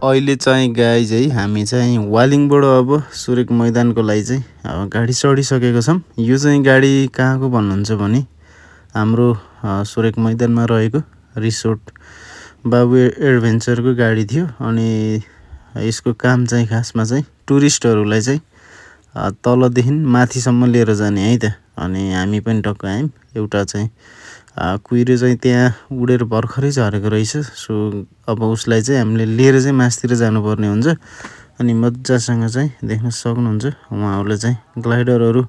अहिले चाहिँ गाइज है हामी चाहिँ वालिङबाट अब सुरेक मैदानको लागि चाहिँ गाडी चढिसकेको छौँ। यो चाहिँ गाडी कहाँको भन्नुहुन्छ भने हाम्रो सुरेक मैदानमा रहेको रिसोर्ट बाबु एडभेन्चरको गाडी थियो। अनि यसको काम चाहिँ खासमा चाहिँ टुरिस्टहरूलाई चाहिँ तलदेखि माथिसम्म लिएर जाने है त। अनि हामी पनि टक्क आयौँ। एउटा चाहिँ कुहिरो चाहिँ त्यहाँ उडेर भर्खरै झरेको रहेछ। सो अब उसलाई चाहिँ हामीले लिएर चाहिँ मासतिर जानुपर्ने हुन्छ। अनि मजासँग चाहिँ देख्न सक्नुहुन्छ उहाँहरूले चाहिँ ग्लाइडरहरू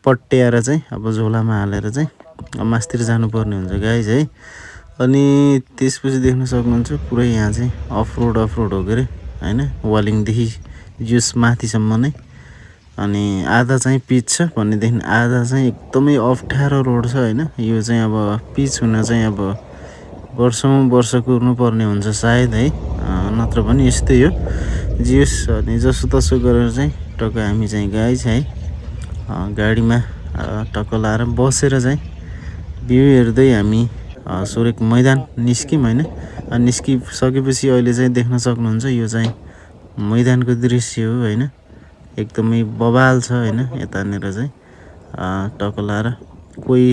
पट्याएर चाहिँ अब झोलामा हालेर चाहिँ मासतिर जानुपर्ने हुन्छ गाइज है। अनि त्यसपछि देख्न सक्नुहुन्छ पुरै यहाँ चाहिँ अफरोड हो के अरे होइन, वालिङदेखि जुस माथिसम्म नै। अनि आधा चाहिँ पिच छ भनेदेखि आधा चाहिँ एकदमै अप्ठ्यारो रोड छ होइन। यो चाहिँ अब पिच हुन चाहिँ अब वर्ष कुर्नु पर्ने हुन्छ सायद है, नत्र पनि यस्तै हो जियोस्। अनि जसो तसो गरेर चाहिँ टक्क हामी चाहिँ गाइज है गाडीमा टक्क लाएर बसेर चाहिँ भ्यू हेर्दै हामी सुरेक मैदान निस्क्यौँ होइन। निस्किसकेपछि अहिले चाहिँ देख्न सक्नुहुन्छ यो चाहिँ मैदानको दृश्य हो होइन। एकदमै बवाल छ होइन। यतानिर चाहिँ टक्क लाएर कोही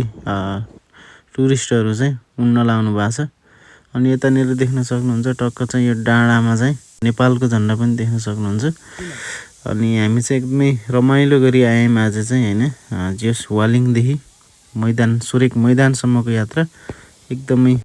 टुरिस्टहरू चाहिँ उड्न लाउनु भएको छ। अनि यतानिर देख्न सक्नुहुन्छ टक्क चाहिँ यो डाँडामा चाहिँ नेपालको झन्डा पनि देख्न सक्नुहुन्छ। अनि हामी चाहिँ एकदमै रमाइलो गरी आयौँ आज चाहिँ होइन। जस वालिङदेखि सुरेक मैदानसम्मको यात्रा एकदमै